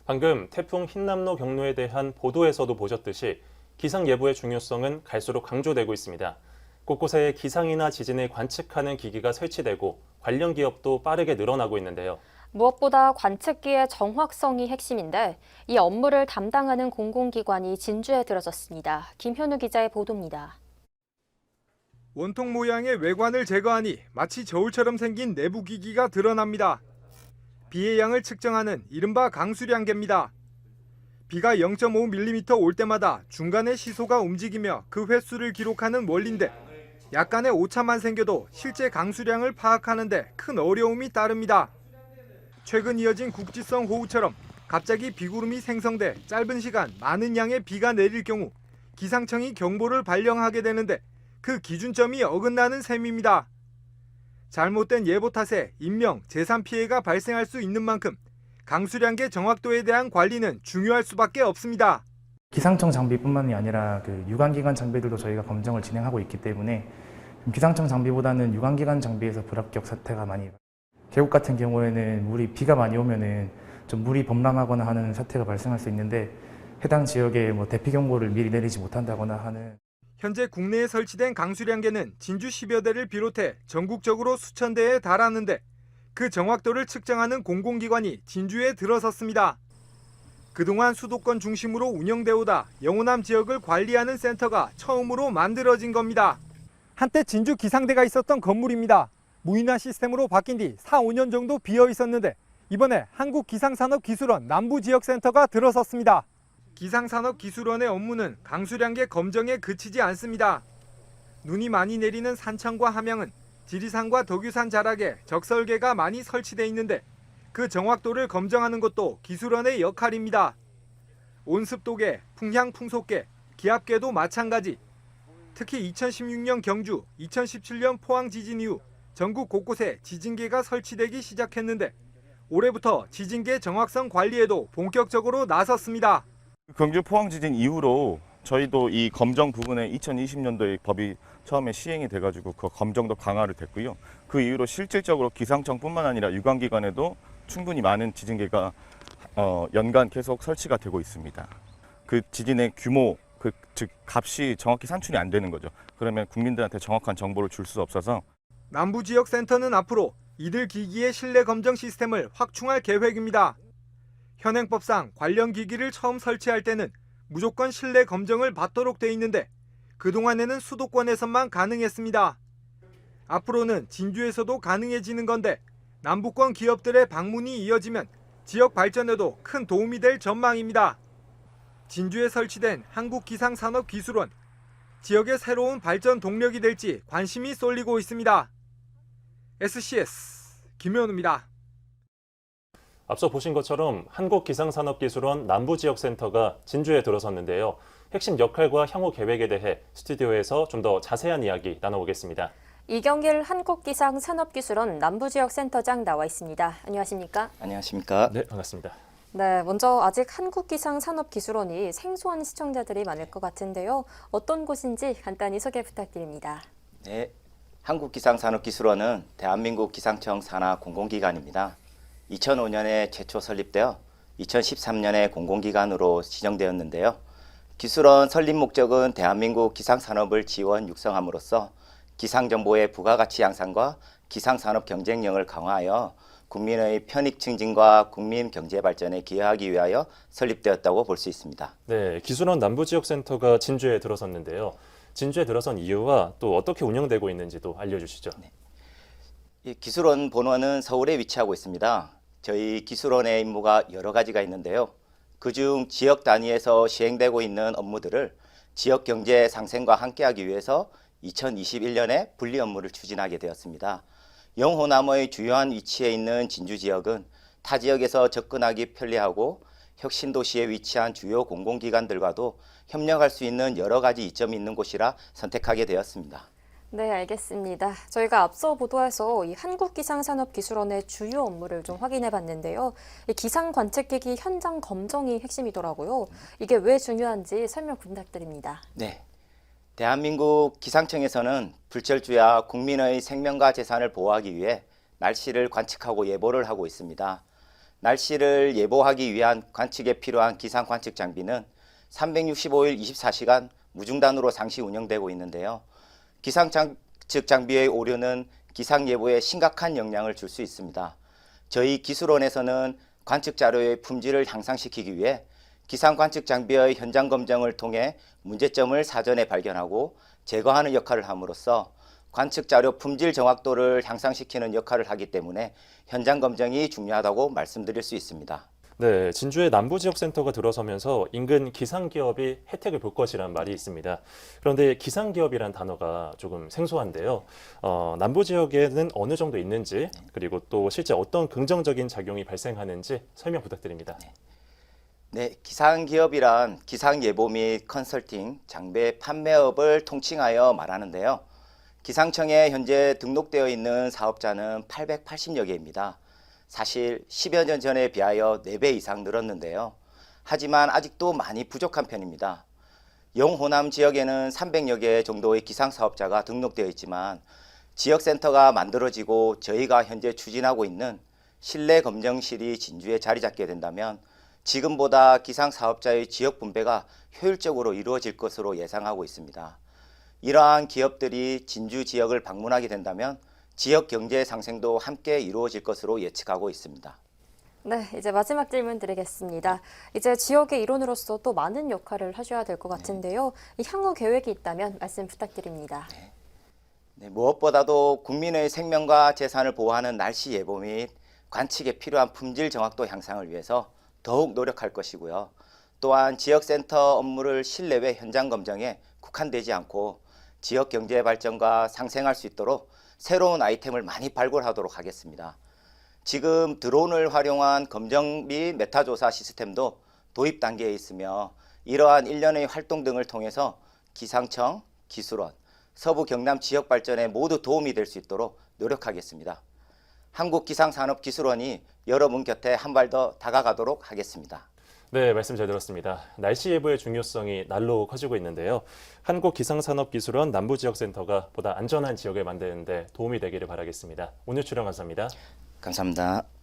방금 태풍 흰남노 경로에 대한 보도에서도 보셨듯이 기상 예보의 중요성은 갈수록 강조되고 있습니다. 곳곳에 기상이나 지진을 관측하는 기기가 설치되고 관련 기업도 빠르게 늘어나고 있는데요. 무엇보다 관측기의 정확성이 핵심인데 이 업무를 담당하는 공공기관이 진주에 들어섰습니다. 김현우 기자의 보도입니다. 원통 모양의 외관을 제거하니 마치 저울처럼 생긴 내부 기기가 드러납니다. 비의 양을 측정하는 이른바 강수량계입니다. 비가 0.5mm 올 때마다 중간에 시소가 움직이며 그 횟수를 기록하는 원리인데 약간의 오차만 생겨도 실제 강수량을 파악하는 데 큰 어려움이 따릅니다. 최근 이어진 국지성 호우처럼 갑자기 비구름이 생성돼 짧은 시간 많은 양의 비가 내릴 경우 기상청이 경보를 발령하게 되는데 그 기준점이 어긋나는 셈입니다. 잘못된 예보 탓에 인명, 재산 피해가 발생할 수 있는 만큼 강수량계 정확도에 대한 관리는 중요할 수밖에 없습니다. 기상청 장비뿐만이 아니라 유관기관 장비들도 저희가 검정을 진행하고 있기 때문에 기상청 장비보다는 유관기관 장비에서 불합격 사태가 많이 계곡 같은 경우에는 비가 많이 오면은 좀 물이 범람하거나 하는 사태가 발생할 수 있는데 해당 지역에 대피 경보를 미리 내리지 못한다거나 하는. 현재 국내에 설치된 강수량계는 진주 10여 대를 비롯해 전국적으로 수천 대에 달하는데 그 정확도를 측정하는 공공기관이 진주에 들어섰습니다. 그동안 수도권 중심으로 운영되어 오다 영호남 지역을 관리하는 센터가 처음으로 만들어진 겁니다. 한때 진주 기상대가 있었던 건물입니다. 무인화 시스템으로 바뀐 뒤 4, 5년 정도 비어 있었는데 이번에 한국기상산업기술원 남부지역센터가 들어섰습니다. 기상산업기술원의 업무는 강수량계 검정에 그치지 않습니다. 눈이 많이 내리는 산청과 함양은 지리산과 덕유산 자락에 적설계가 많이 설치돼 있는데 그 정확도를 검정하는 것도 기술원의 역할입니다. 온습도계, 풍향 풍속계, 기압계도 마찬가지. 특히 2016년 경주, 2017년 포항 지진 이후 전국 곳곳에 지진계가 설치되기 시작했는데 올해부터 지진계 정확성 관리에도 본격적으로 나섰습니다. 경주 포항 지진 이후로 저희도 이 검정 부분에 2020년도에 법이 처음에 시행이 돼가지고 그 검정도 강화를 됐고요. 그 이후로 실질적으로 기상청뿐만 아니라 유관기관에도 충분히 많은 지진계가 연간 계속 설치가 되고 있습니다. 그 지진의 규모, 즉 값이 정확히 산출이 안 되는 거죠. 그러면 국민들한테 정확한 정보를 줄 수 없어서 남부지역센터는 앞으로 이들 기기의 실내 검정 시스템을 확충할 계획입니다. 현행법상 관련 기기를 처음 설치할 때는 무조건 실내 검정을 받도록 돼 있는데 그동안에는 수도권에서만 가능했습니다. 앞으로는 진주에서도 가능해지는 건데 남부권 기업들의 방문이 이어지면 지역 발전에도 큰 도움이 될 전망입니다. 진주에 설치된 한국기상산업기술원, 지역의 새로운 발전 동력이 될지 관심이 쏠리고 있습니다. SCS 김현우입니다. 앞서 보신 것처럼 한국기상산업기술원 남부지역센터가 진주에 들어섰는데요. 핵심 역할과 향후 계획에 대해 스튜디오에서 좀 더 자세한 이야기 나눠보겠습니다. 이경일 한국기상산업기술원 남부지역센터장 나와 있습니다. 안녕하십니까? 안녕하십니까? 네, 반갑습니다. 네, 먼저 아직 한국기상산업기술원이 생소한 시청자들이 많을 것 같은데요. 어떤 곳인지 간단히 소개 부탁드립니다. 네, 한국기상산업기술원은 대한민국 기상청 산하 공공기관입니다. 2005년에 최초 설립되어 2013년에 공공기관으로 지정되었는데요. 기술원 설립 목적은 대한민국 기상산업을 지원 육성함으로써 기상정보의 부가가치 향상과 기상산업 경쟁력을 강화하여 국민의 편익 증진과 국민 경제 발전에 기여하기 위하여 설립되었다고 볼 수 있습니다. 네, 기술원 남부지역센터가 진주에 들어섰는데요. 진주에 들어선 이유와 또 어떻게 운영되고 있는지도 알려주시죠. 네. 이 기술원 본원은 서울에 위치하고 있습니다. 저희 기술원의 임무가 여러 가지가 있는데요. 그중 지역 단위에서 시행되고 있는 업무들을 지역 경제 상생과 함께하기 위해서 2021년에 분리 업무를 추진하게 되었습니다. 영호남의 주요한 위치에 있는 진주 지역은 타 지역에서 접근하기 편리하고 혁신도시에 위치한 주요 공공기관들과도 협력할 수 있는 여러 가지 이점이 있는 곳이라 선택하게 되었습니다. 네, 알겠습니다. 저희가 앞서 보도해서 이 한국기상산업기술원의 주요 업무를 좀 확인해 봤는데요. 이 기상관측기기 현장 검정이 핵심이더라고요. 이게 왜 중요한지 설명 부탁드립니다. 네. 대한민국 기상청에서는 불철주야 국민의 생명과 재산을 보호하기 위해 날씨를 관측하고 예보를 하고 있습니다. 날씨를 예보하기 위한 관측에 필요한 기상 관측 장비는 365일 24시간 무중단으로 상시 운영되고 있는데요. 기상 관측 장비의 오류는 기상 예보에 심각한 영향을 줄 수 있습니다. 저희 기술원에서는 관측 자료의 품질을 향상시키기 위해 기상 관측 장비의 현장 검정을 통해 문제점을 사전에 발견하고 제거하는 역할을 함으로써 관측 자료 품질 정확도를 향상시키는 역할을 하기 때문에 현장 검정이 중요하다고 말씀드릴 수 있습니다. 네, 진주의 남부지역센터가 들어서면서 인근 기상기업이 혜택을 볼 것이란 말이 있습니다. 그런데 기상기업이란 단어가 조금 생소한데요. 남부지역에는 어느 정도 있는지, 그리고 또 실제 어떤 긍정적인 작용이 발생하는지 설명 부탁드립니다. 네, 기상기업이란 기상예보 및 컨설팅, 장비 판매업을 통칭하여 말하는데요. 기상청에 현재 등록되어 있는 사업자는 880여 개입니다. 사실 10여 년 전에 비하여 4배 이상 늘었는데요. 하지만 아직도 많이 부족한 편입니다. 영호남 지역에는 300여 개 정도의 기상사업자가 등록되어 있지만 지역센터가 만들어지고 저희가 현재 추진하고 있는 실내 검정실이 진주에 자리 잡게 된다면 지금보다 기상사업자의 지역 분배가 효율적으로 이루어질 것으로 예상하고 있습니다. 이러한 기업들이 진주 지역을 방문하게 된다면 지역 경제 상생도 함께 이루어질 것으로 예측하고 있습니다. 네, 이제 마지막 질문 드리겠습니다. 이제 지역의 일원으로서 또 많은 역할을 하셔야 될 것 같은데요. 이 향후 계획이 있다면 말씀 부탁드립니다. 네, 무엇보다도 국민의 생명과 재산을 보호하는 날씨 예보 및 관측에 필요한 품질 정확도 향상을 위해서 더욱 노력할 것이고요. 또한 지역센터 업무를 실내외 현장 검정에 국한되지 않고 지역 경제 발전과 상생할 수 있도록 새로운 아이템을 많이 발굴하도록 하겠습니다. 지금 드론을 활용한 검정 및 메타 조사 시스템도 도입 단계에 있으며 이러한 일련의 활동 등을 통해서 기상청, 기술원, 서부 경남 지역 발전에 모두 도움이 될 수 있도록 노력하겠습니다. 한국기상산업기술원이 여러분 곁에 한 발 더 다가가도록 하겠습니다. 네, 말씀 잘 들었습니다. 날씨 예보의 중요성이 날로 커지고 있는데요. 한국기상산업기술원 남부지역센터가 보다 안전한 지역을 만드는 데 도움이 되기를 바라겠습니다. 오늘 출연 감사합니다. 감사합니다.